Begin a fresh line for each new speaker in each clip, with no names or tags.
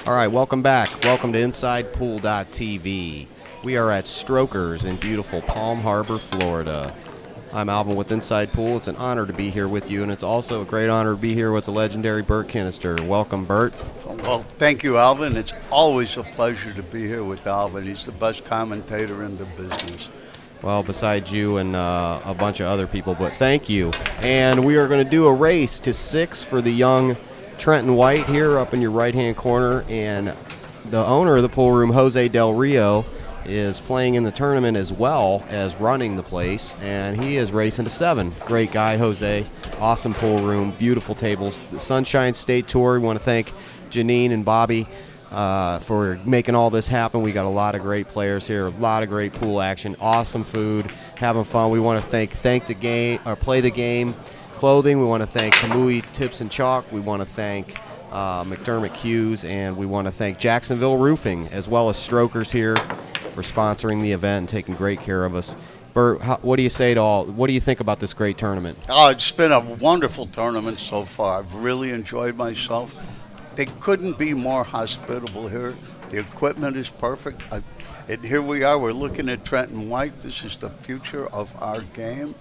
All right, welcome back. Welcome to InsidePool.tv. We are at Strokers in beautiful Palm Harbor, Florida. I'm Alvin with Inside Pool. It's an honor to be here with you, and it's also a great honor to be here with the legendary Bert Kinnister. Welcome, Bert.
Well, thank you, Alvin. It's always a pleasure to be here with Alvin. He's the best commentator in the business.
Well, besides you and a bunch of other people, but thank you. And we are going to do a race to 6 for the young Trenton White here up in your right-hand corner. And the owner of the pool room, Jose DelRio, is playing in the tournament as well as running the place, and he is racing to 7. Great guy, Jose. Awesome pool room, beautiful tables. The SunshineState Tour, we want to thank Janine and Bobby for making all this happen. We got a lot of great players here, a lot of great pool action, awesome food, having fun. We want to thank the game, or play the game, clothing. We want to thank Kamui Tips and Chalk. We want to thank McDermott Hughes, and we want to thank Jacksonville Roofing, as well as Strokers here for sponsoring the event and taking great care of us. Bert, what do you say to all? What do you think about this great tournament?
Oh, it's been a wonderful tournament so far. I've really enjoyed myself. They couldn't be more hospitable here. The equipment is perfect. And here we are. We're looking at Trenton White. This is the future of our game.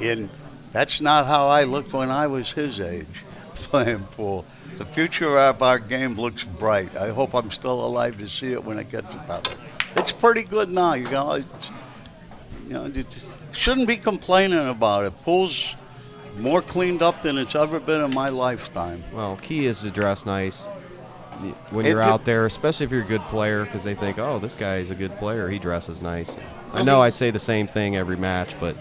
And that's not how I looked when I was his age playing pool. The future of our game looks bright. I hope I'm still alive to see it when it gets better. It's pretty good now. It shouldn't be complaining about it. Pool's more cleaned up than it's ever been in my lifetime.
Well, key is to dress nice when you're out there, especially if you're a good player, because they think, oh, this guy is a good player. He dresses nice. I know I say the same thing every match, but,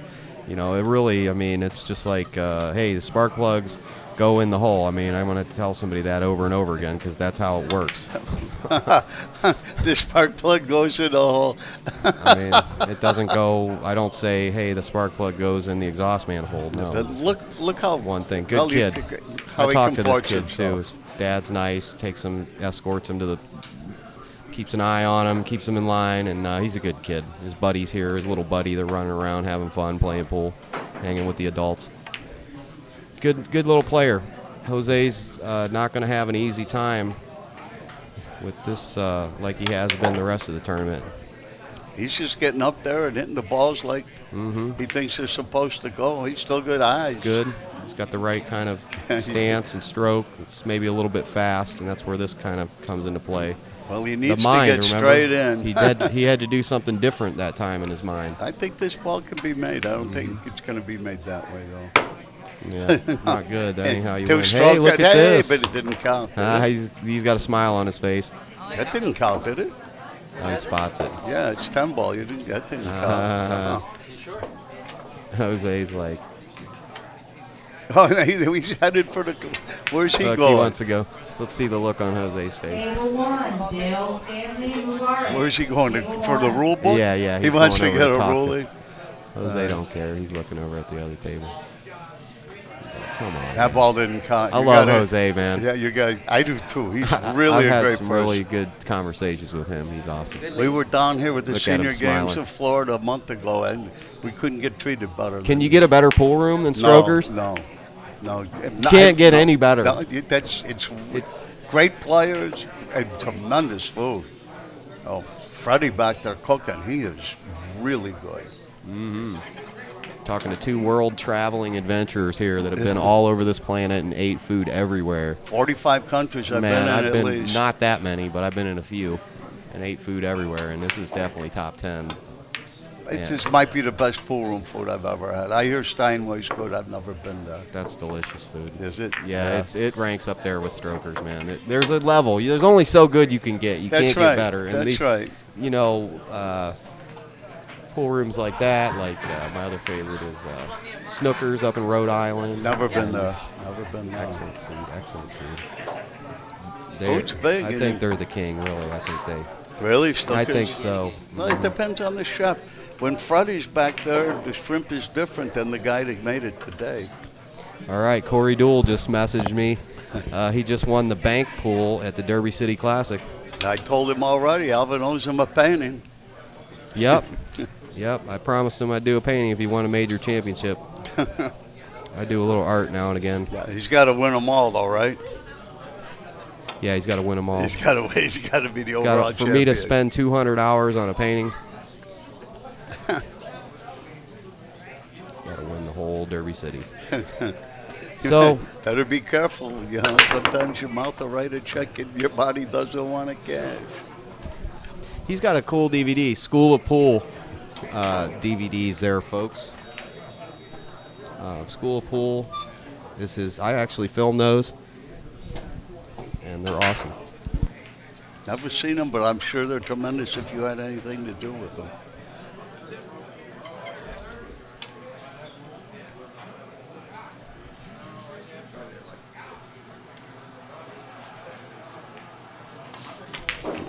it really, it's just like, hey, the spark plugs go in the hole. I'm going to tell somebody that over and over again because that's how it works.
The spark plug goes in the hole.
It doesn't go. I don't say, hey, the spark plug goes in the exhaust manifold. No.
Look how
one thing. Good kid. I talked to this kid too. His dad's nice. Escorts him keeps an eye on him, keeps him in line, and he's a good kid. His buddy's here. His little buddy. They're running around having fun, playing pool, hanging with the adults. Good little player. Jose's not going to have an easy time with this like he has been the rest of the tournament.
He's just getting up there and hitting the balls like he thinks they're supposed to go. He's still good eyes.
He's good. He's got the right kind of stance and stroke. It's maybe a little bit fast, and that's where this kind of comes into play.
Well, he needs to get straight in.
He had to do something different that time in his mind.
I think this ball can be made. I don't think it's going to be made that way, though.
Yeah, not good. That ain't how you
win.
Hey, look at this.
But it didn't count.
He's got a smile on his face.
That didn't count, did it?
Oh, he spots it.
Yeah, it's 10 ball. That didn't count.
Jose's like.
Oh, he's headed for the. Where's he going?
He wants to go. Let's see the look on Jose's face.
Where's he going? For the rule book?
Yeah.
He wants to get a ruling.
Jose don't care. He's looking over at the other table. Come on.
That ball didn't count.
I love Jose, man.
Yeah, I do too. He's really
a great person. I've had some
person.
really good conversations with him. He's awesome.
We were down here with the senior games of Florida a month ago, and we couldn't get treated better.
Can you get a better pool room than Strokers?
No.
Can't get any better.
No, it's great players and tremendous food. Oh, Freddie back there cooking. He is really good.
Mm-hmm. Talking to 2 world-traveling adventurers here that have been all over this planet and ate food everywhere.
45 countries I've been in at least.
Not that many, but I've been in a few and ate food everywhere, and this is definitely top 10.
This might be the best pool room food I've ever had. I hear Steinway's good. I've never been there.
That's delicious food.
Is it?
Yeah. It ranks up there with Strokers, man. There's a level. There's only so good you can get. You can't get better.
That's right.
Pool rooms like that, my other favorite is Snookers up in Rhode Island.
Never been there.
Excellent food.
Food's big.
I think they're the king, really. I think they.
Really? Snookers?
I think so.
Well, it depends on the chef. When Freddie's back there, the shrimp is different than the guy that made it today.
All right, Corey Dool just messaged me. He just won the bank pool at the Derby City Classic.
I told him already. Alvin owes him a painting.
Yep. I promised him I'd do a painting if he won a major championship. I do a little art now and again.
Yeah, he's got to win them all, though, right?
Yeah, he's got to win them all.
He's got to be the overall
For
champion.
me to spend 200 hours on a painting, got to win the whole Derby City. So
better be careful. You know, sometimes your mouth will write a check and your body doesn't want to cash.
he's got a cool DVD, School of Pool DVDs there, folks. School of Pool. I actually filmed those, and they're awesome.
Never seen them, but I'm sure they're tremendous if you had anything to do with them.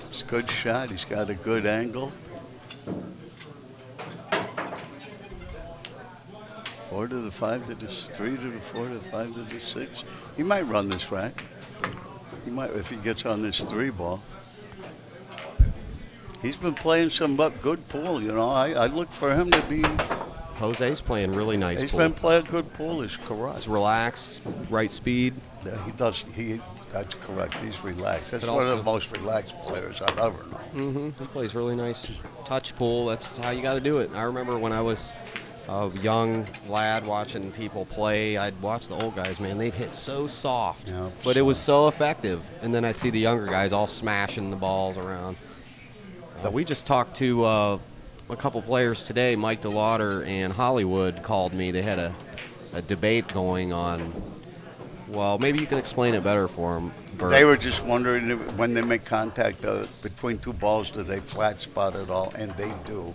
It's a good shot. He's got a good angle. 4 to the 5 to the 3 to the 4 to the 5 to the 6. He might run this rack. He might if he gets on this 3 ball. He's been playing some good pool. You know, I look for him to be.
Jose's playing really nice
He's
pool.
been playing good pool. He's correct.
He's relaxed, right speed.
Yeah, he does. That's correct. He's relaxed. That's
But
one of
also-
the most relaxed players I've ever known.
He plays really nice touch pool. That's how you got to do it. I remember when I was a young lad watching people play, I'd watch the old guys, man. They'd hit so soft,
Yeah,
but it was so effective. And then I'd see the younger guys all smashing the balls around. We just talked to a couple players today. Mike DeLauder and Hollywood called me. They had a debate going on. Well, maybe you can explain it better for them, Bert.
They were just wondering if, when they make contact between 2 balls, do they flat spot at all? And they do.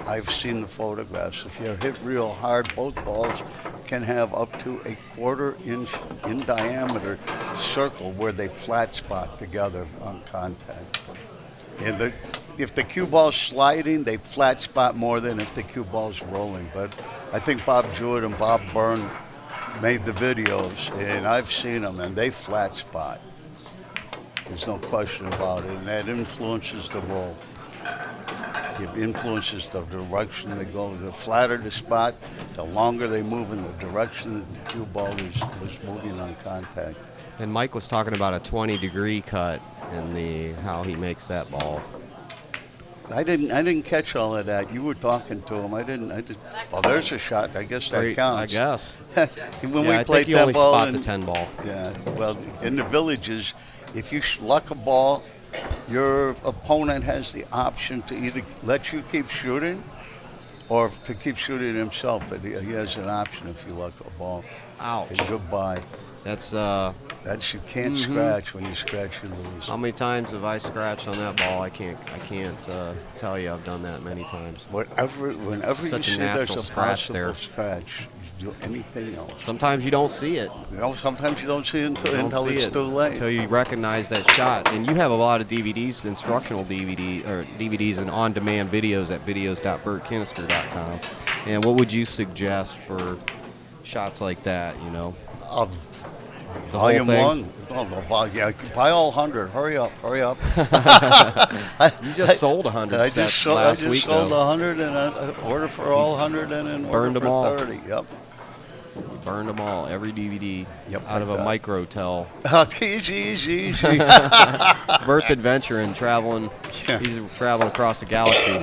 I've seen the photographs. If you're hit real hard, both balls can have up to a 1/4 inch in diameter circle where they flat spot together on contact. And if the cue ball's sliding, they flat spot more than if the cue ball's rolling. But I think Bob Jewett and Bob Byrne made the videos, and I've seen them, and they flat spot. There's no question about it, and that influences the roll. It influences the direction they go. The flatter the spot, the longer they move in the direction that the cue ball was moving on contact.
And Mike was talking about a 20-degree cut and how he makes that ball.
I didn't catch all of that. You were talking to him. Well, there's a shot. I guess that counts.
I guess.
When
I
we played
think you only
10 ball
spot the 10 ball.
Yeah, well, in the villages, if you luck a ball, your opponent has the option to either let you keep shooting or to keep shooting himself. But he has an option if you luck a ball.
Ouch.
And goodbye.
That's
You can't scratch. When you scratch, you lose.
how many times have I scratched on that ball? I can't tell you. I've done that many times.
Whenever you
Such a
see there's
natural
a
scratch
possible
there.
scratch, you do anything else.
Sometimes you don't see it.
You know, sometimes you don't see it
You don't
until
see
it's
it
too late.
Until you recognize that shot. And you have a lot of DVDs, instructional DVDs and on-demand videos at videos.bertkinister.com. And what would you suggest for shots like that, you know? The whole
Volume
thing?
1. Oh, no, yeah, buy all 100. Hurry up.
You just sold 100
I
sets
just
last week,
sold
though.
100 and I order for all 100 and then
Burned
order
them
for
all.
30. Yep.
Burned them all, every DVD,
Yep,
out of
like
a
that.
micro-tel.
Easy.
Bert's adventuring, traveling.
Yeah.
He's traveling across the galaxy.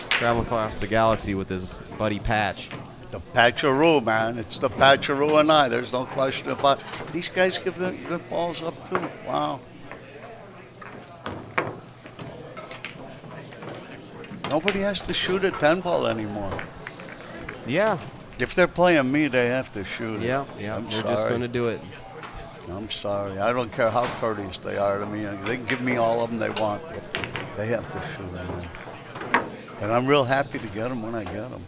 Traveling across the galaxy with his buddy Patch.
The Patcharoo, man. It's the Patcharoo and I. There's no question about it. These guys give their balls up, too. Wow. Nobody has to shoot a 10 ball anymore.
Yeah,
If they're playing me, they have to shoot it.
yeah.
I'm
They're
sorry.
just going to do it.
I'm sorry. I don't care how courteous they are to me. They can give me all of them they want, but they have to shoot them in. And I'm real happy to get them when I get them.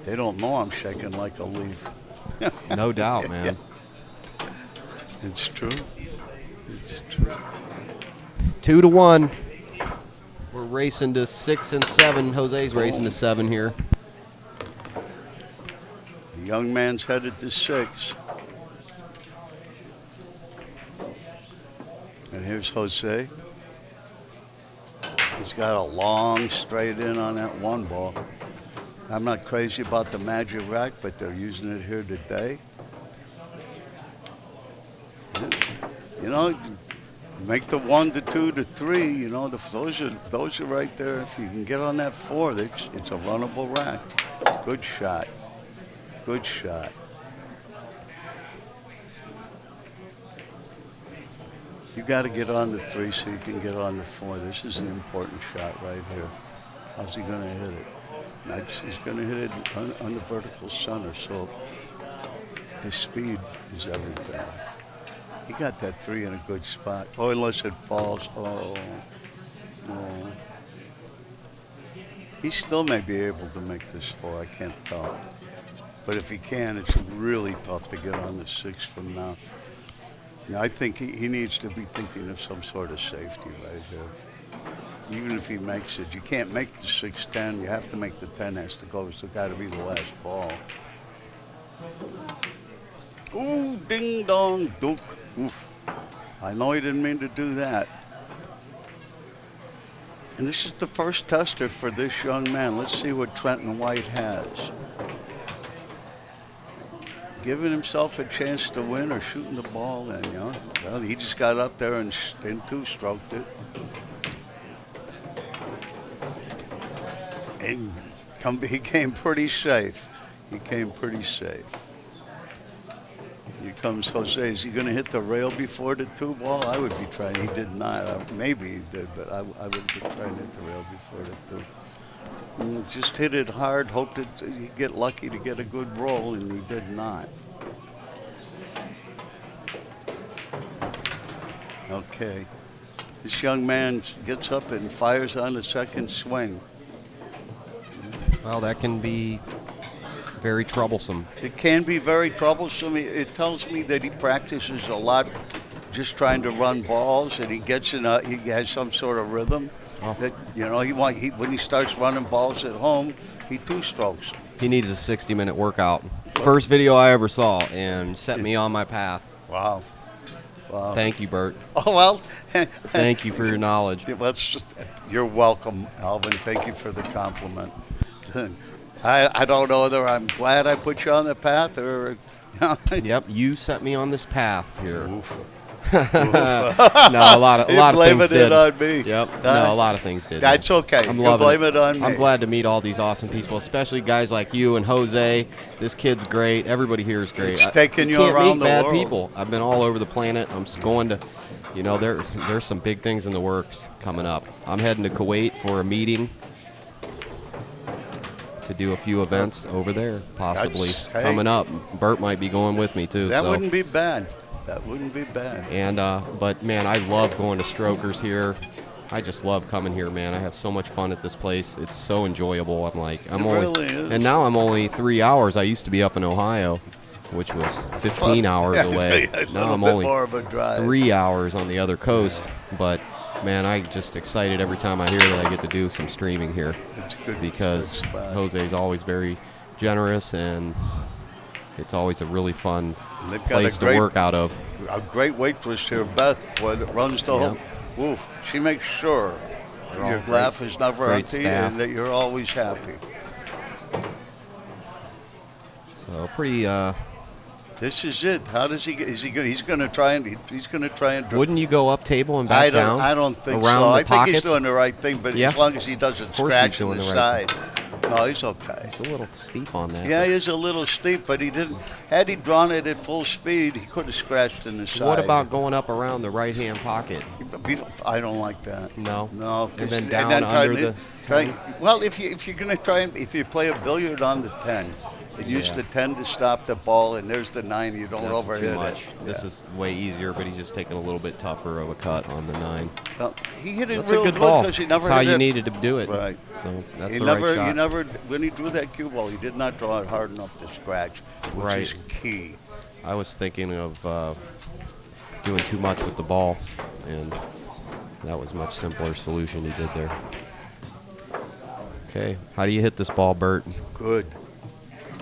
They don't know I'm shaking like a leaf.
No doubt, man.
It's true. It's true.
2-1. We're racing to 6 and 7. Jose's racing to 7 here.
The young man's headed to 6. And here's Jose. He's got a long straight in on that 1 ball. I'm not crazy about the Magic Rack, but they're using it here today. You know, make the 1 to 2 to 3. You know, those are right there. If you can get on that 4, it's a runnable rack. Good shot. Good shot. You got to get on the 3 so you can get on the 4. This is an important shot right here. How's he going to hit it? He's going to hit it on the vertical center, so the speed is everything. He got that 3 in a good spot. Oh, unless it falls. Oh, no. He still may be able to make this 4. I can't tell. But if he can, it's really tough to get on the 6 from now. Now, I think he needs to be thinking of some sort of safety right here. Even if he makes it, you can't make the 6-10. You have to make the 10 has to go. It's got to be the last ball. Ooh, ding dong, Duke. Oof. I know he didn't mean to do that. And this is the first tester for this young man. Let's see what Trenton White has. Giving himself a chance to win or shooting the ball in, you know. Well, he just got up there and two-stroked it. And he came pretty safe. He came pretty safe. Here comes Jose. Is he going to hit the rail before the 2 ball? I would be trying. He did not. Maybe he did, but I would be trying to hit the rail before the 2. And just hit it hard. Hoped he'd get lucky to get a good roll, and he did not. Okay. This young man gets up and fires on the second swing.
Well, that can be very troublesome.
It can be very troublesome. It tells me that he practices a lot just trying to run balls, and he gets he has some sort of rhythm. Oh. That, you know, when he starts running balls at home, he two-strokes.
He needs a 60-minute workout. First video I ever saw, and set me on my path.
Wow. Wow.
Thank you, Bert.
Oh, well.
Thank you for your knowledge.
You're welcome, Alvin. Thank you for the compliment. I don't know whether I'm glad I put you on the path or...
Yep, you set me on this path here.
Oof.
No, a lot of things did.
It on me.
Yep. No, a lot of things did.
That's okay.
I'm
you
loving
blame it on me.
I'm glad to meet all these awesome people, especially guys like you and Jose. This kid's great. Everybody here is great.
It's taking you
Can't
around
meet bad
world.
people. I've been all over the planet. I'm going to, you know, there's some big things in the works coming up. I'm heading to Kuwait for a meeting to do a few events over there, possibly coming up. Bert might be going with me too.
That wouldn't be bad. That wouldn't be bad.
And but man, I love going to Strokers here. I just love coming here, man. I have so much fun at this place. It's so enjoyable.
Really is.
And now I'm only 3 hours. I used to be up in Ohio, which was 15 hours away. Now I'm only 3 hours on the other coast. But man, I just excited every time I hear that I get to do some streaming here.
It's good,
because Jose's always very generous, and it's always a really fun place to work out of.
A great waitress here, Beth, that runs the whole. Oof, she makes sure your laugh is never empty and that you're always happy.
So pretty.
This is it. How does he? Is he good? He's going to try and.
Wouldn't you go up table and back down?
I don't think
around
so.
The
I think
pockets?
he's doing the right thing, but as long as he doesn't scratch on the side. No, he's okay.
He's a little steep on that.
Yeah, he is a little steep, but he didn't. Had he drawn it at full speed, he could have scratched in the side.
What about going up around the right-hand pocket?
I don't like that.
No.
No.
And then down under the 10?
Well, if you're going to try and if you play a billiard on the 10, and use the 10 to stop the ball, and there's the 9, you don't overhit it.
This is way easier, but he's just taking a little bit tougher of a cut on the 9.
Well, he hit it
That's
real
a good ball.
because he never
that's how
hit
you
it.
needed to do it.
Right.
So that's
He
the
never,
right shot.
he never, when he drew that cue ball, he did not draw it hard enough to scratch, which is key.
I was thinking of doing too much with the ball, and that was a much simpler solution he did there. Okay, how do you hit this ball, Bert?
Good.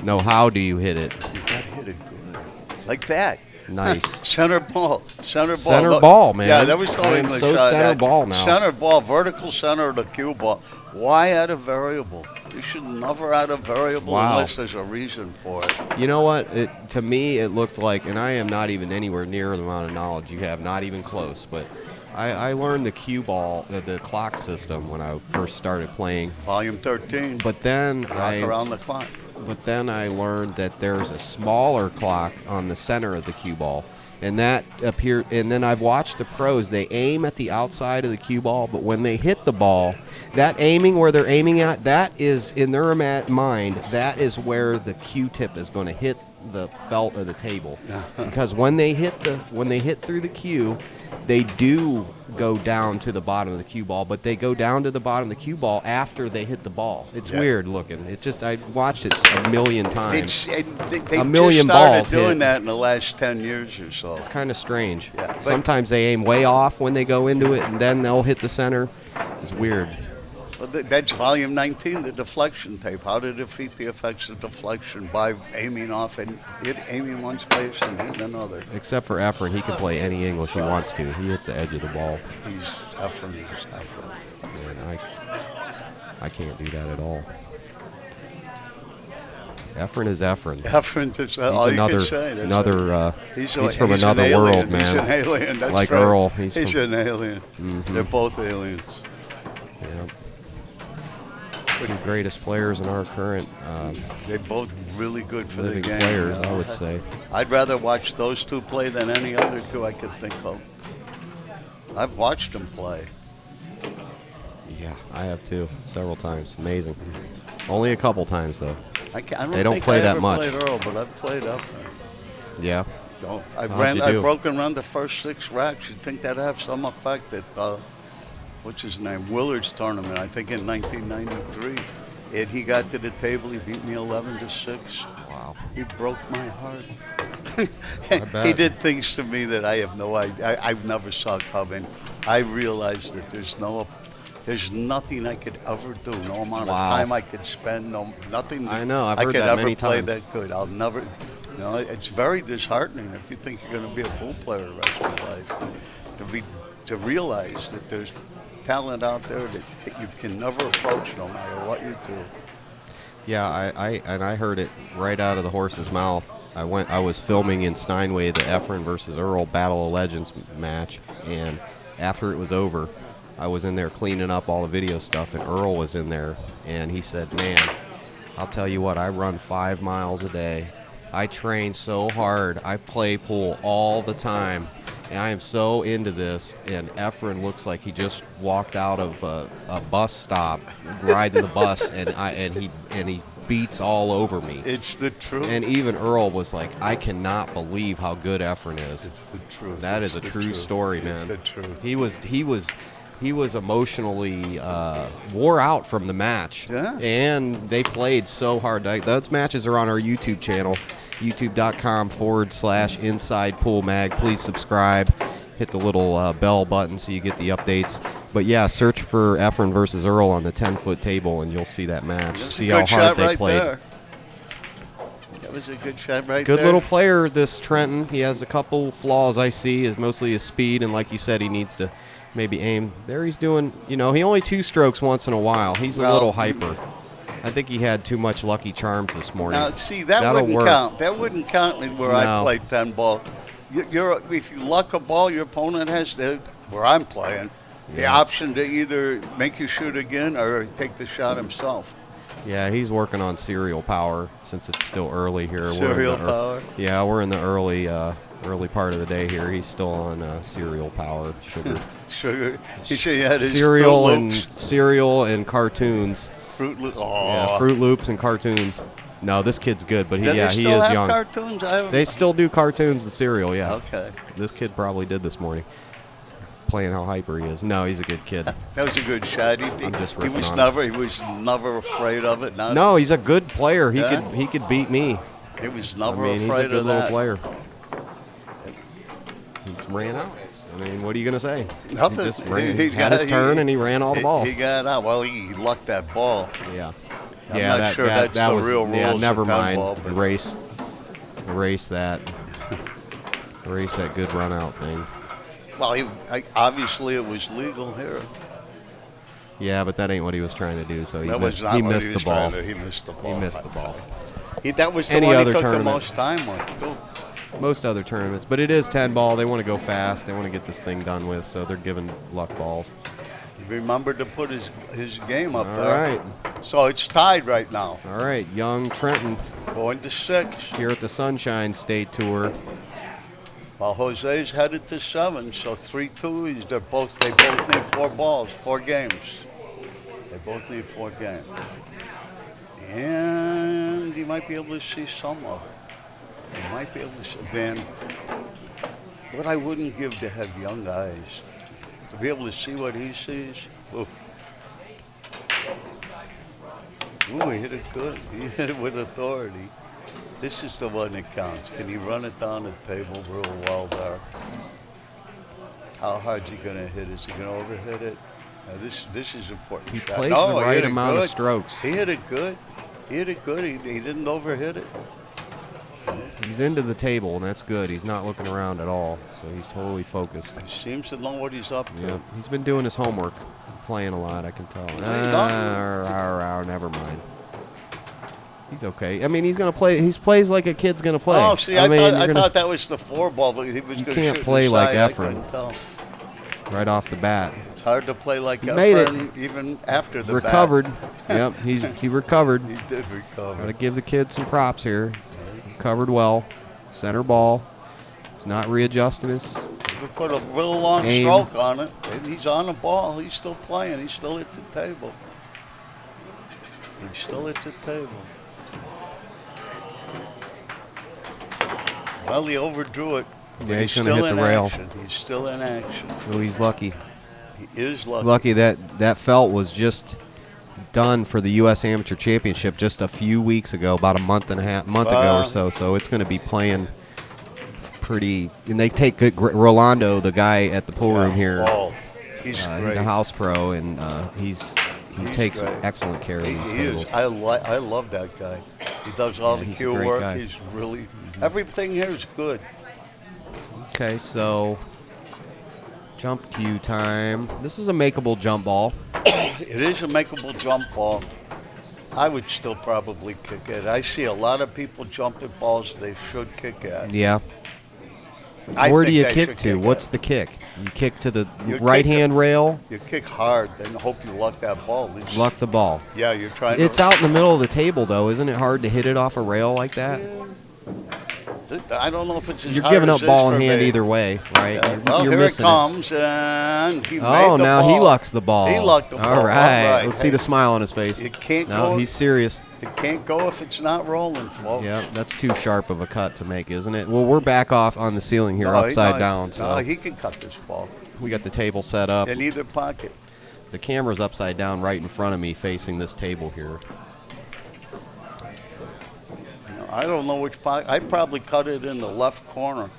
No, how do you hit it?
You got to hit it good. Like that.
Nice.
Center ball. Center ball.
Center ball, man.
Yeah, that was the
I am
English
so
shot.
center ball now.
Center ball, vertical center of the cue ball. Why add a variable? You should never add a variable
Wow.
unless there's a reason for it.
You know what? To me, it looked like, and I am not even anywhere near the amount of knowledge you have, not even close, but I learned the cue ball, the clock system when I first started playing.
Volume 13.
But then
Around the clock.
But then I learned that there's a smaller clock on the center of the cue ball. And that appeared, and then I've watched the pros, they aim at the outside of the cue ball, but when they hit the ball, that aiming where they're aiming at, that is, in their mind, that is where the cue tip is going to hit the felt of the table. Because when they hit through the cue, they do go down to the bottom of the cue ball, but they go down to the bottom of the cue ball after they hit the ball. It's weird looking. It just, I watched it a million times.
They
a million
just started
balls
doing
hit.
that in the last 10 years or so.
It's kind of strange.
Yeah, but-
Sometimes they aim way off when they go into it, and then they'll hit the center. It's weird.
Well, that's volume 19, the deflection tape. How to defeat the effects of deflection by aiming off and aiming one space and hitting another.
Except for Efren, he can play any English he wants to. He hits the edge of the ball.
He's Efren.
And I can't do that at all. Efren is Efren.
Efren is all you can say.
He's from another world, man.
He's an alien. That's
like
right.
Earl.
He's an alien. Mm-hmm. They're both aliens.
Yeah. Two greatest players in our current
they're both really good for the
living
game.
players, I would say.
I'd rather watch those two play than any other two I could think of. I've watched them play.
Yeah, I have too, several times. Amazing. Only a couple times though.
I don't
they don't
think
play
I
that
ever
much.
played Earl, but I've played Efren.
Yeah.
No,
How'd
I've
you do?
broken around the first 6 racks. You'd think that'd have some effect at what's his name, Willard's tournament, I think in 1993. And he got to the table, he beat me 11-6.
Wow.
He broke my heart.
I bet.
He did things to me that I have no idea. I've never saw coming. I realized that there's nothing I could ever do, no amount of time I could spend, nothing.
I know, I've
I
heard
could
that
ever
many
play
times.
that good. I'll never. It's very disheartening if you think you're going to be a pool player the rest of your life. To realize that there's talent out there that you can never approach no matter what you do.
Yeah, I heard it right out of the horse's mouth. I was filming in Steinway the Efren versus Earl Battle of Legends match, and after it was over, I was in there cleaning up all the video stuff, and Earl was in there, and he said, "Man, I'll tell you what, I run 5 miles a day. I train so hard. I play pool all the time. And I am so into this." And Efren looks like he just walked out of a bus stop, ride to the bus, and he beats all over me.
It's the truth.
And even Earl was like, "I cannot believe how good Efren is."
It's the truth.
That is a true story, man.
It's the truth.
He was emotionally wore out from the match.
Yeah.
And they played so hard. Those matches are on our YouTube channel, youtube.com/Inside Pool Mag. Please subscribe. Hit the little bell button so you get the updates. But yeah, search for Efren versus Earl on the 10-foot table, and you'll see that match.
That's
See
a
how
good
hard
shot
they
right
played.
there. That was a good shot right
Good
there.
little player, this Trenton. He has a couple flaws I see, is mostly his speed, and like you said, he needs to maybe aim. There he's doing, he only 2 strokes once in a while. He's a little hyper. I think he had too much Lucky Charms this morning.
Now, see, that
That'll
wouldn't
work.
count. That wouldn't count where I
No.
played 10 ball. If you luck a ball, your opponent has where I'm playing, the option to either make you shoot again or take the shot himself.
Yeah, he's working on serial power since it's still early here.
Serial power?
Yeah, we're in the early part of the day here. He's still on serial power, sugar.
Sugar. He said he had his
cereal
Fruit Loops.
and cartoons.
Fruit Loops. Oh.
Yeah, Fruit Loops and cartoons. No, this kid's good, but
Do they
he
still
is
have
young.
cartoons?
They still do cartoons and cereal, yeah.
Okay.
This kid probably did this morning, playing how hyper he is. No, he's a good kid.
That was a good shot. He was never afraid of it.
No, he's a good player. He
Yeah?
could beat me.
He was never
He's a
afraid
good
of
little
that.
player. He just ran out. I mean, what are you gonna say?
Nothing.
He just ran,
He
had his turn and he ran all the balls.
He got out. Well, he lucked that ball.
Yeah.
I'm
yeah,
not sure that's
that
the
was,
real
yeah,
rules
never
of 10
mind.
ball, but-
Erase that. Erase that good run out thing.
Well, obviously it was legal here.
Yeah, but that ain't what he was trying to do. So he
That was
missed,
not
he
what
missed
he
the
was
ball.
trying to. He missed the ball.
He missed the ball.
That was the
Any
one he
other
took the
tournament.
most time on, too.
Most other tournaments, but it is 10 ball. They want to go fast. They want to get this thing done with, so they're giving luck balls.
He remembered to put his game up
All
there.
right.
So it's tied right now.
All right, young Trenton
Going to 6.
here at the SunshineState Tour.
While Jose's headed to 7, so 3-2. They both need 4 balls, 4 games. They both need 4 games. And you might be able to see some of it. You might be able to see, man, what I wouldn't give to have young eyes, to be able to see what he sees. Oof. Ooh, he hit it good. He hit it with authority. This is the one that counts. Can he run it down the table real well there? How hard's he going to hit? Is he going to overhit it? Now this is important.
He
shot.
plays
No,
the
he
right
hit it
amount of
good.
strokes.
He hit it good. He hit it good. He didn't overhit it.
He's into the table, and that's good. He's not looking around at all, so he's totally focused.
He seems to know what he's up to.
Yeah, he's been doing his homework, playing a lot, I can tell. Never mind. He's okay. I mean, he's gonna play. He plays like a kid's gonna play.
Oh, see, I thought that was the 4 ball, but he was
You
going to
can't
shoot
play like
inside. I
Efren.
couldn't tell.
Right off the bat.
It's hard to play like
He made it.
Efren even after the
Recovered. Yep, he recovered.
He did recover.
Gotta give the kid some props here. Recovered well. Center ball. It's not readjusting his.
We put a real long
Aim.
stroke on it, and he's on the ball. He's still playing. He's still at the table. He's still at the table. Well, he overdrew it. But
Yeah,
he's
he's gonna
still
hit
in
the rail.
action. He's still in action.
Oh, he's lucky.
He is lucky.
Lucky that felt was just done for the U.S. Amateur Championship just a few weeks ago, about a month ago or so. So it's going to be playing pretty. And they take good. Rolando, the guy at the pool room here,
Oh, he's great.
the house pro, and he
He's
takes
great.
excellent care of
He
these
is.
tables.
I love that guy. He does all
Yeah,
the
he's a
cue
great
work.
guy.
He's really everything here is good.
Okay, so jump cue time. This is a makeable jump ball.
It is a makeable jump ball. I would still probably kick it. I see a lot of people jump at balls they should kick at.
Yeah.
I
Where do
think
you
they
kick
should
to?
kick
What's
at.
the kick? You kick to the
You kick
right-hand rail.
You kick hard and hope you luck that ball.
Luck the ball.
Yeah, you're trying
It's
to.
out in the middle of the table, though. Isn't it hard to hit it off a rail like that?
I don't know if it's as
You're
hard
giving
as
up ball in
this for
hand
me.
either way, right?
Yeah, well,
You're
here it
missing
comes, and he made
Oh,
the
now
ball.
he lucks the ball.
He lucked the ball.
All right. Let's see
Hey,
the smile on his face.
It can't
No,
go.
he's serious.
It can't go if it's not rolling, folks.
Yeah, that's too sharp of a cut to make, isn't it? Well, we're back off on the ceiling here,
No,
upside down. So
No, he can cut this ball
we got the table set up.
in either pocket.
The camera's upside down right in front of me facing this table here.
I don't know which pocket. I'd probably cut it in the left corner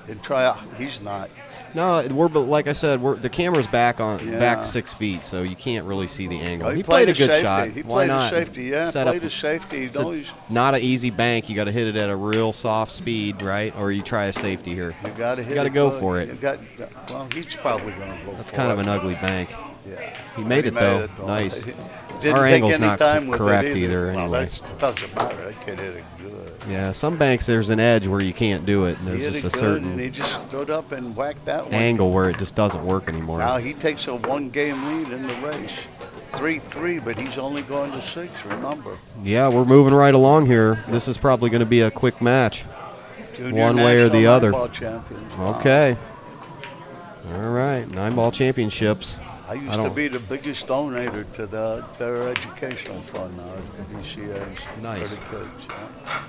and try out. He's not.
No, like I said, the camera's back
Yeah.
back 6 feet, so you can't really see the angle.
Oh,
He played a good
safety.
shot.
He
Why
played
not?
a safety. Yeah,
Set
played
up-
a safety.
It's
He's
not an easy bank. You got to hit it at a real soft speed, right? Or you try a safety here.
You got to hit.
You got to
it
go
good.
for it.
You got. Well, he's probably going to go.
That's
for
kind of
it.
an ugly bank.
Yeah.
He made it, though. Nice.
Didn't
Our
take
angle's
any
not
time with
correct
it
either,
Well,
anyway.
that doesn't matter. That kid hit it good.
Yeah, some banks there's an edge where you can't do it. And
He
there's
hit
just
it
a
good, and
certain
he just stood up and whacked that one.
angle where it just doesn't work anymore.
Now he takes a one-game lead in the race. 3-3, but he's only going to 6, remember.
Yeah, we're moving right along here. This is probably going to be a quick match.
Junior
One way or
national
the other.
nine-ball champions. Wow.
Okay. All right, 9-ball championships.
I used to be the biggest donator to their educational fund now, the VCA's.
Nice.
For the kids, yeah.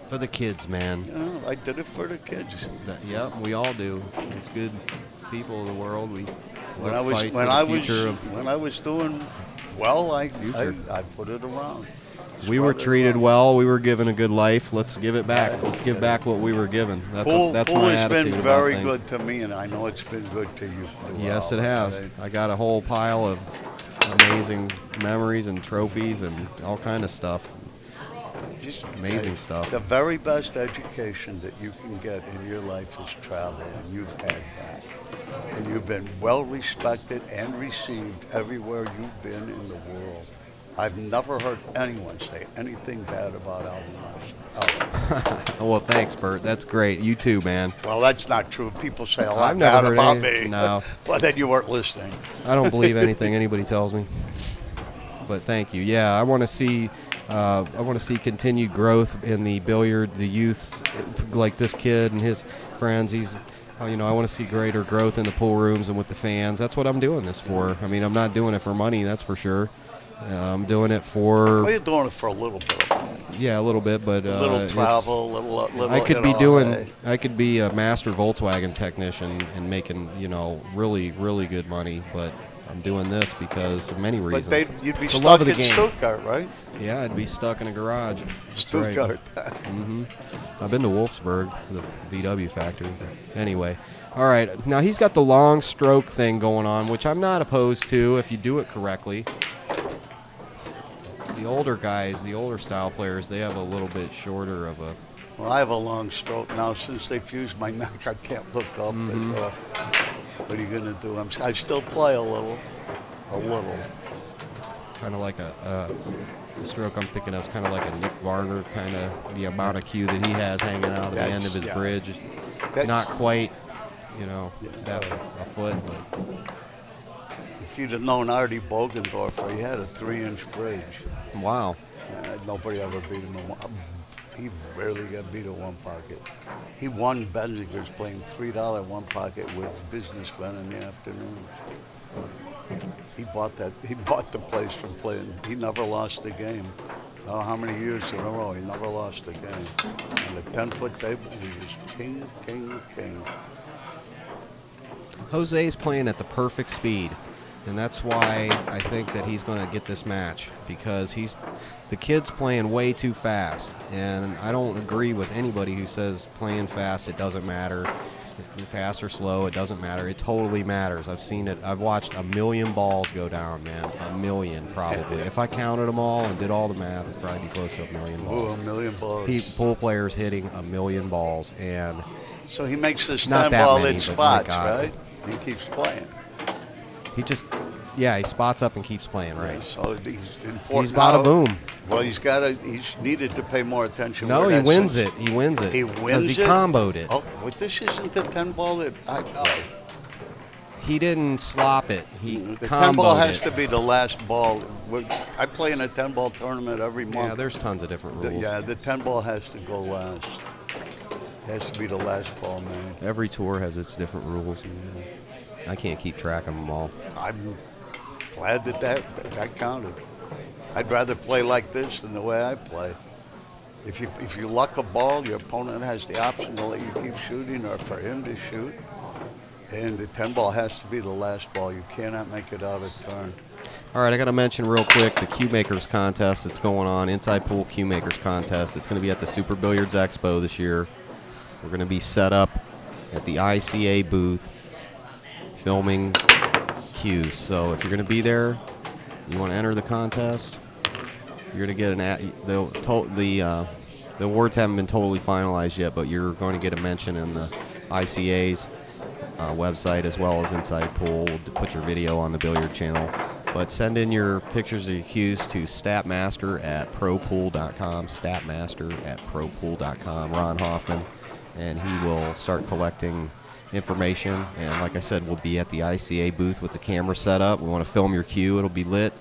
For the kids, man.
Yeah, I did it for the kids.
Yep, we all do. It's good people in the world. We
When I was
fight for
when
the
I
future
was
of-
when I was doing well, I
Future.
put it around.
we were
Spread it
treated
around.
well. We were given a good life. Let's give it back. Let's give back what we were given. That's
Pool
that's
pool
my
has
attitude
been
about
very
things.
good to me, and I know it's been good to you.
Yes, it
throughout,
has.
okay?
I got a whole pile of amazing memories and trophies and all kind of stuff.
Just
Amazing stuff.
The very best education that you can get in your life is travel, and you've had that. And you've been well respected and received everywhere you've been in the world. I've never heard anyone say anything bad about Alvin.
Well, thanks, Bert. That's great. You too, man.
Well, that's not true. People say a lot
I've never
bad
heard
about
any,
me.
No.
Well, then you weren't listening.
I don't believe anything anybody tells me. But thank you. Yeah, I want to see continued growth in the billiard, the youth, like this kid and his friends. I want to see greater growth in the pool rooms and with the fans. That's what I'm doing this for. I mean, I'm not doing it for money, that's for sure. I'm doing it for.
Well, you're doing it for a little bit.
Yeah, a little bit, but
a little travel, little.
I could be a master Volkswagen technician and making really really good money, but I'm doing this because of many reasons.
But you'd be
The
stuck
love of the
in
game.
Stuttgart, right?
Yeah, I'd be stuck in a garage. That's
Stuttgart.
Right. I've been to Wolfsburg, the VW factory. Anyway, all right. Now he's got the long stroke thing going on, which I'm not opposed to if you do it correctly. The older guys, the older style players, they have a little bit shorter of a.
Well, I have a long stroke now. Since they fused my neck, I can't look up. And, what are you going to do? I still play a little.
Kind of like the stroke I'm thinking of is kind of like a Nick Varner, kind of the amount of cue that he has hanging out at the end of his bridge. Not quite, a foot, but.
If you'd have known Artie Bogendorfer, he had a 3-inch bridge.
Wow.
Nobody ever beat him he rarely got beat at one pocket. He won Benzinger's playing $3 one pocket with businessmen in the afternoon. He bought the place from playing. He never lost a game. I don't know how many years in a row he never lost a game. On the 10-foot table, he was king, king, king.
Jose's playing at the perfect speed, and that's why I think that he's going to get this match, because the kid's playing way too fast, and I don't agree with anybody who says playing fast, it doesn't matter. Fast or slow, it doesn't matter. It totally matters. I've seen it. I've watched 1 million balls go down, man. 1 million, probably. If I counted them all and did all the math, it'd probably be close to 1 million balls.
Ooh, 1 million balls.
Pool players hitting 1 million balls, and
so he makes this
not
10
that
ball
many,
in
but
spots,
my God.
right? He keeps playing.
He spots up and keeps playing, right?
So he's important.
He's bada boom.
Well, he's needed to pay more attention.
No, he wins it. He wins it.
He wins it?
Because he comboed it.
Oh, well, this isn't the 10 ball that I play.
He didn't slop it. He
The
comboed
10 ball has
it.
to be the last ball. I play in a 10 ball tournament every month.
Yeah, there's tons of different rules.
The 10 ball has to go last. Has to be the last ball, man.
Every tour has its different rules. I can't keep track of them all.
I'm glad that counted. I'd rather play like this than the way I play. If you luck a ball, your opponent has the option to let you keep shooting or for him to shoot. And the 10 ball has to be the last ball. You cannot make it out of turn.
All right, I got to mention real quick the Cue Makers contest that's going on, Inside Pool Cue Makers contest. It's going to be at the Super Billiards Expo this year. We're going to be set up at the ICA booth filming cues. So if you're going to be there, you want to enter the contest, you're going to get the awards haven't been totally finalized yet, but you're going to get a mention in the ICA's website as well as Inside Pool. We'll put your video on the Billiard channel. But send in your pictures of your cues to statmaster@propool.com, statmaster@propool.com, Ron Hoffman, and he will start collecting information. And like I said, we'll be at the ICA booth with the camera set up. We want to film your cue. It'll be lit.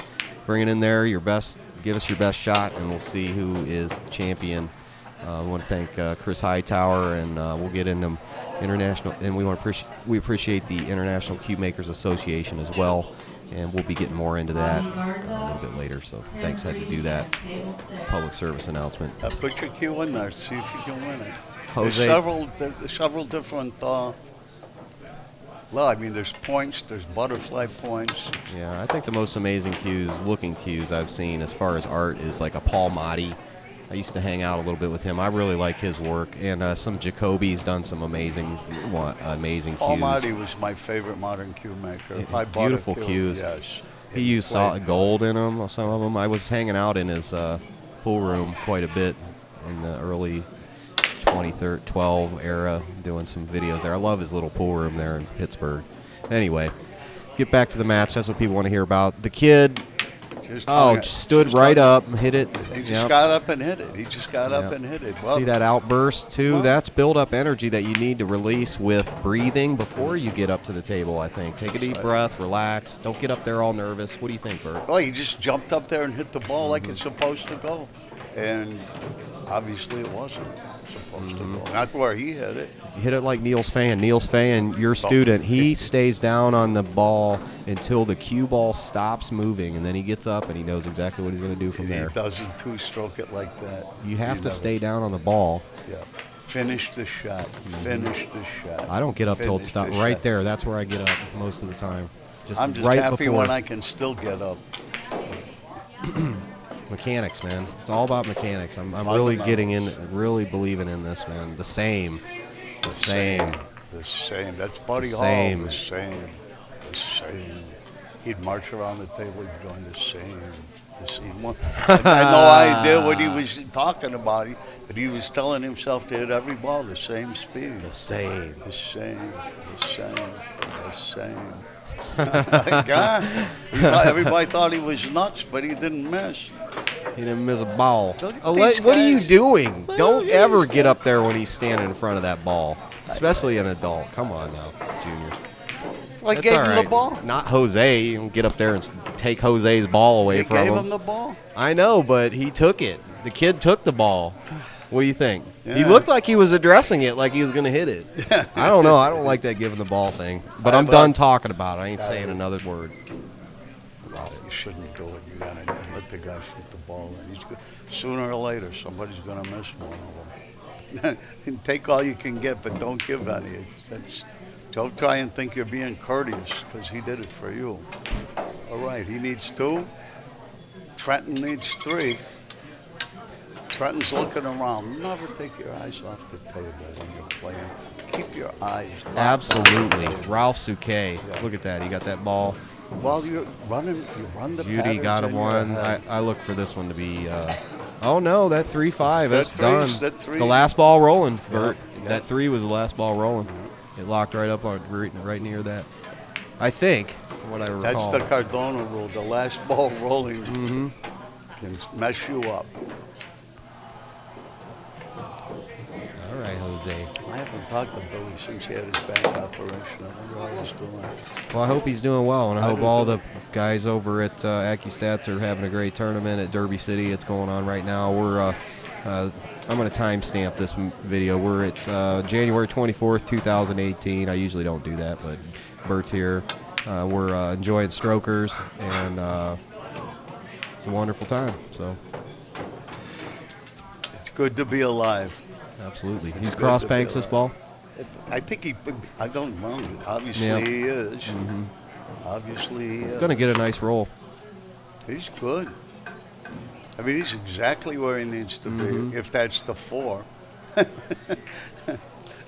Bring it in there, your best. Give us your best shot, and we'll see who is the champion. We want to thank Chris Hightower, and we'll get into international. And we appreciate the International Cue Makers Association as well, and we'll be getting more into that a little bit later. So thanks, had to do that public service announcement.
Put your cue in there, see if you can win it.
Jose.
There's several different. There's points. There's butterfly points.
Yeah, I think the most amazing looking cues I've seen as far as art is like a Paul Motti. I used to hang out a little bit with him. I really like his work, and some Jacoby's done some amazing cues.
Paul Motti was my favorite modern cue maker. If I bought
Beautiful
a cue,
cues.
yes.
He used solid gold in them. Some of them. I was hanging out in his pool room quite a bit in the early 2012 era, doing some videos there. I love his little pool room there in Pittsburgh. Anyway, get back to the match. That's what people want to hear about. The kid, just stood right up and hit it.
He just got up and hit it. He just got up and hit it. Well,
see that outburst, too? That's build-up energy that you need to release with breathing before you get up to the table, I think. Take a deep breath, relax. Don't get up there all nervous. What do you think, Bert?
Oh, he just jumped up there and hit the ball like it's supposed to go. And obviously it wasn't supposed to go. Not where he hit it.
You hit it like Niels Fan. Niels Fan, your student, he stays down on the ball until the cue ball stops moving, and then he gets up and he knows exactly what he's going to do from there.
He doesn't two-stroke it like that.
You have to stay down on the ball.
Yeah. Finish the shot. Finish the shot.
I don't get up till it stops. Right there, that's where I get up most of the time.
I'm just
right
happy
before.
when I can still get up.
Mechanics, man. It's all about mechanics. I'm really getting in, really believing in this, man. The same.
The same. That's Buddy Hall. The same. He'd march around the table going the same. I had no idea what he was talking about, but he was telling himself to hit every ball the same speed.
The same.
God, everybody thought he was nuts, but he didn't miss.
He didn't miss a ball. What are you doing? Don't ever get up there when he's standing in front of that ball, especially an adult. Come on now, Junior.
Well, I gave him the ball.
Not Jose. You don't get up there and take Jose's ball away from him.
You gave him the ball.
I know, but he took it. The kid took the ball. What do you think? Yeah. He looked like he was addressing it, like he was going to hit it. I don't know. I don't like that giving the ball thing. But I'm done talking about it. I ain't saying another word about it.
You shouldn't do it. You got to let the guy shoot the ball. And he's good. Sooner or later, somebody's going to miss one of them. Take all you can get, but don't give any. Don't try and think you're being courteous because he did it for you. All right, he needs 2. Trenton needs 3. Trenton's looking around. Never take your eyes off the table when you're playing. Keep your eyes locked.
Absolutely. Ralph Souquet. Yeah. Look at that. He got that ball.
While you're running, you run the
Judy got a one. I look for this one to be oh, no, that 3-5. That's done. The last ball rolling, Bert. Yeah. That 3 was the last ball rolling. It locked right up on right near that. I think, from what I recall.
That's the Cardona rule. The last ball rolling can mess you up.
All right, Jose.
I haven't talked to Billy since he had his back operation. I wonder how he's doing.
Well, I hope he's doing well, and I hope all the guys over at AccuStats are having a great tournament at Derby City. It's going on right now. We're I'm going to timestamp this video. It's January 24th, 2018. I usually don't do that, but Bert's here. We're enjoying strokers, and it's a wonderful time. So
it's good to be alive.
Absolutely. He's cross banks this ball?
I think I don't know. Obviously he is. Obviously he is.
He's going to get a nice roll.
He's good. I mean, he's exactly where he needs to be, if that's the 4.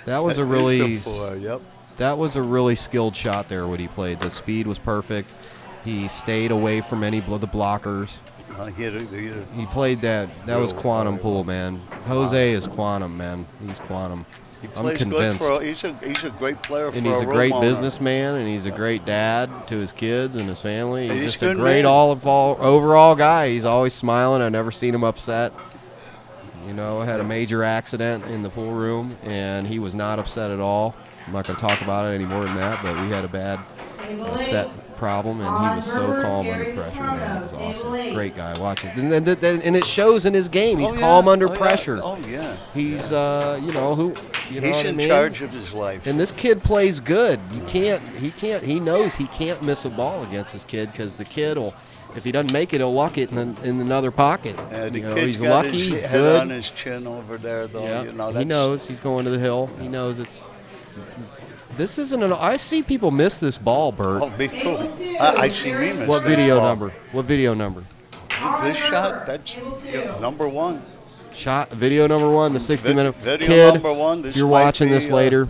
That was a really
yep.
That was a really skilled shot there when he played. The speed was perfect. He stayed away from any of the blockers. He played that. That was quantum pool, man. Jose is quantum, man. He's quantum. I'm convinced.
He's a great player for a
And he's a great
owner.
businessman, and he's a great dad to his kids and his family. He's just a great overall guy. He's always smiling. I've never seen him upset. You know, I had a major accident in the pool room, and he was not upset at all. I'm not going to talk about it any more than that, but we had a bad set problem, and he was so calm under pressure, man. It was awesome. Great guy. Watch it. And it shows in his game. He's calm under pressure.
Oh, yeah.
He's,
he's in charge of his life.
And this kid plays good. He knows he can't miss a ball against this kid because the kid will, if he doesn't make it, he'll luck it in another pocket.
The kid's
he's
got
lucky.
His
he's
head
good
on his chin over there, though.
Yeah. He knows he's going to the hill. He knows it's. This isn't an. I see people miss this ball, Bert.
Oh, me too. I see me miss
What video number? What video number?
This shot, that's number 1.
Shot, video number 1, the 60-minute.
Video
Kid,
number 1. This
if you're watching this later.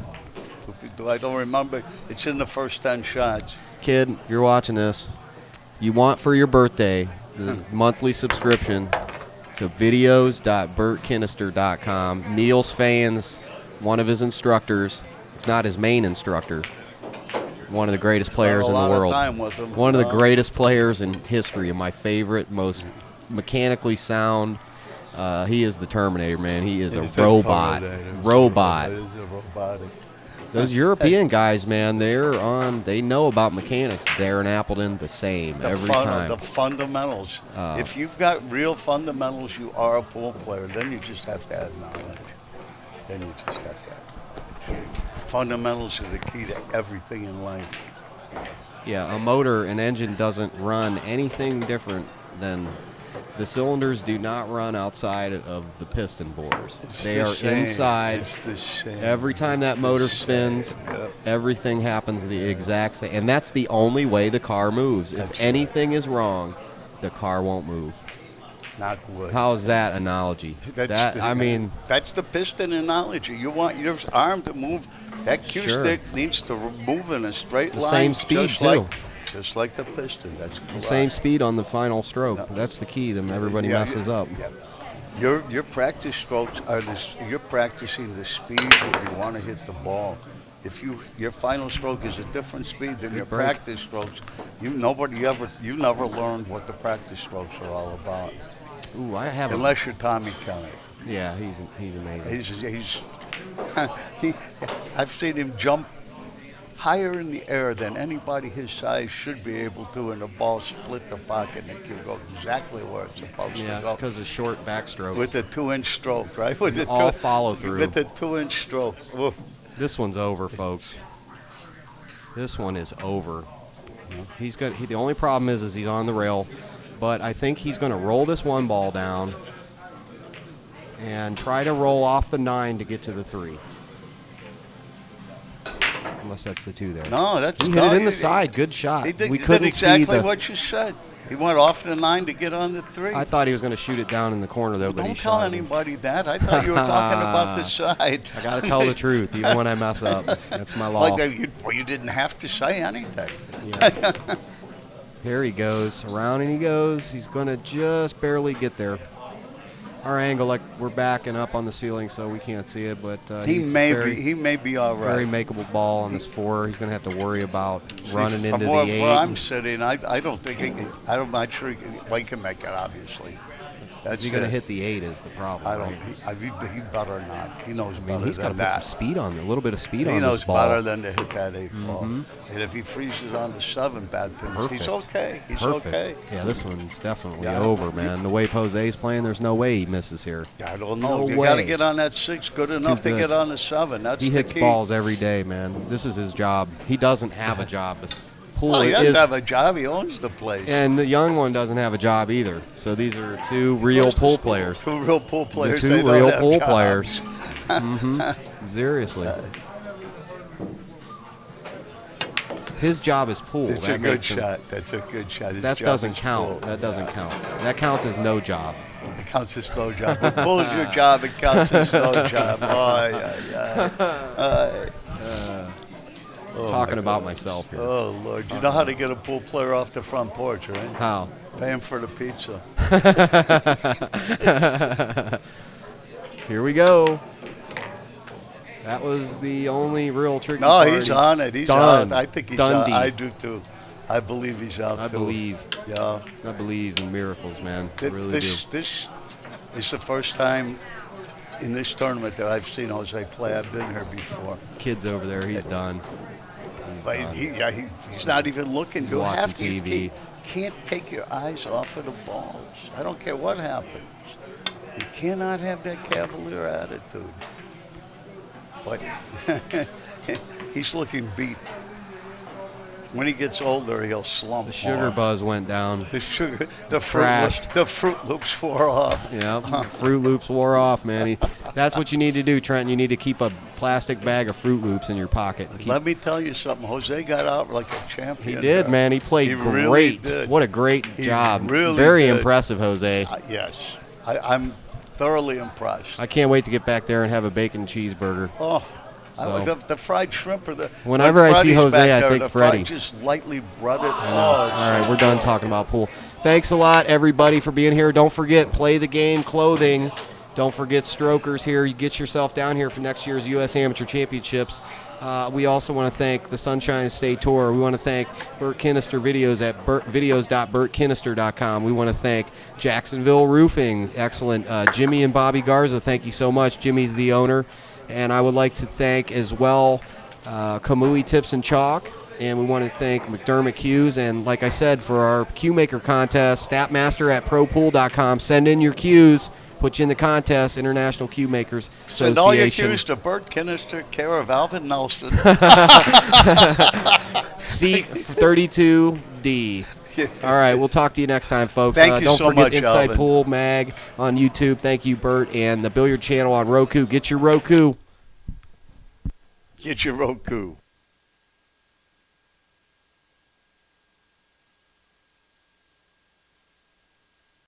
I don't remember. It's in the first 10 shots.
Kid, if you're watching this, you want for your birthday the monthly subscription So videos.bertkinister.com. Neil's fans, one of his instructors, if not his main instructor, one of the greatest players in the world.
Time with him,
one of the greatest players in history, and my favorite, most mechanically sound. He is the Terminator, man. He is a robot. Robot.
It is a robotic.
Those European guys, man, they know about mechanics. Darren Appleton, the same every time.
The fundamentals. If you've got real fundamentals, you are a pool player. Then you just have to have knowledge. Fundamentals are the key to everything in life.
Yeah, a motor, an engine doesn't run anything different than the cylinders do not run outside of the piston bores. They are inside.
It's the same.
Every time that motor spins, everything happens the exact same. And that's the only way the car moves. If anything is wrong, the car won't move.
Knock wood.
How is that analogy?
That's the piston analogy. You want your arm to move. That cue stick needs to move in a straight line.
The same speed, too.
Just like the piston. That's correct.
The same speed on the final stroke. Yep. That's the key that everybody messes up.
Your practice strokes are this. You're practicing the speed that you want to hit the ball. If your final stroke is a different speed than your practice strokes, you never learned what the practice strokes are all about.
Ooh, I have.
Unless you're Tommy Kelly.
Yeah, he's amazing.
I've seen him jump higher in the air than anybody his size should be able to, and the ball split the pocket and it can go exactly where it's supposed to go.
Yeah, it's because of short backstroke.
With a 2-inch stroke, right?
All follow through.
With a 2-inch stroke. Oof.
This one's over, folks. This one is over. The only problem is he's on the rail, but I think he's going to roll this one ball down and try to roll off the 9 to get to the 3. Unless that's the 2 there.
No, that's
he hit it in the side. Good shot.
He did exactly what you said. He went off the 9 to get on the 3.
I thought he was going to shoot it down in the corner, though.
Well, don't tell anybody that. I thought you were talking about the side.
I got to tell the truth, even when I mess up. That's my law.
You didn't have to say anything.
Yeah. Here he goes. Around and he goes. He's going to just barely get there. Our angle, like we're backing up on the ceiling, so we can't see it. But
he may be all right.
Very makeable ball on this 4. He's going to have to worry about running into the 8.
Where I'm sitting, I don't think I'm not sure he can make it. Obviously,
is he going to hit the 8? Is the problem?
I don't. He better not. He knows better.
He's got to put some speed on, a little bit of speed on
this ball. He knows better than to hit that 8 ball. And if he freezes on the 7 bad things, he's okay. He's okay.
Yeah, this one's definitely over, man. The way Jose's playing, there's no way he misses here.
I don't know. You got to get on that 6 good enough to get on the 7. That's the key.
He hits balls every day, man. This is his job. He doesn't have a job.
He doesn't have a job. He owns the place.
And the young one doesn't have a job either. So these are 2 real pool players.
2 real pool players.
2 real pool players. Seriously. His job is pool.
That's a good shot. That's a good shot.
That doesn't count. That doesn't count. That counts as no job.
It counts as no job. When pool's your job, it counts as no job.
Talking about myself here.
Oh, Lord. You know how to get a pool player off the front porch, right?
How?
Pay him for the pizza.
Here we go. That was the only real tricky
part.
No,
he's on it. He's
out.
I think he's out. I do, too. I believe he's out,
I
too.
Yeah. I believe in miracles, man. I really do.
This is the first time in this tournament that I've seen Jose play. I've been here before.
Kid's over there. He's done.
He's not even looking.
You have to. TV.
Can't take your eyes off of the balls. I don't care what happens. You cannot have that cavalier attitude. But he's looking beat. When he gets older, he'll slump.
The sugar buzz went down.
The Fruit Loops wore off.
Yeah, Fruit Loops wore off, man. That's what you need to do, Trenton. You need to keep a plastic bag of Fruit Loops in your pocket.
Let me tell you something. Jose got out like a champion.
He did, man. He played great. Really did. What a great job.
Really
Very
did.
impressive, Jose.
Yes. I'm thoroughly impressed.
I can't wait to get back there and have a bacon cheeseburger.
Oh,
So
The fried shrimp or the
whenever
when
I see
Freddie's
Jose,
back
I
there,
think
the
Freddie.
fried just lightly breaded.
All right, we're done talking about pool. Thanks a lot, everybody, for being here. Don't forget, Play the Game clothing. Don't forget Strokers here. You get yourself down here for next year's U.S. Amateur Championships. We also want to thank the Sunshine State Tour. We want to thank Burt Kinnister Videos at videos.burtkinnister.com. We want to thank Jacksonville Roofing. Excellent. Jimmy and Bobby Garza, thank you so much. Jimmy's the owner. And I would like to thank as well Kamui Tips and Chalk. And we want to thank McDermott Cues. And like I said, for our Cue Maker contest, Statmaster at propool.com. Send in your cues. Put you in the contest, International Cue Makers Association.
Send all your cues to Burt Kinnister, care of Alvin Nelson.
Seat 32D. All right, we'll talk to you next time, folks.
Thank you
don't
so
forget
much,
Inside
Alvin.
Pool Mag on YouTube. Thank you, Bert, and the Billiard Channel on Roku. Get your Roku.
Get your Roku.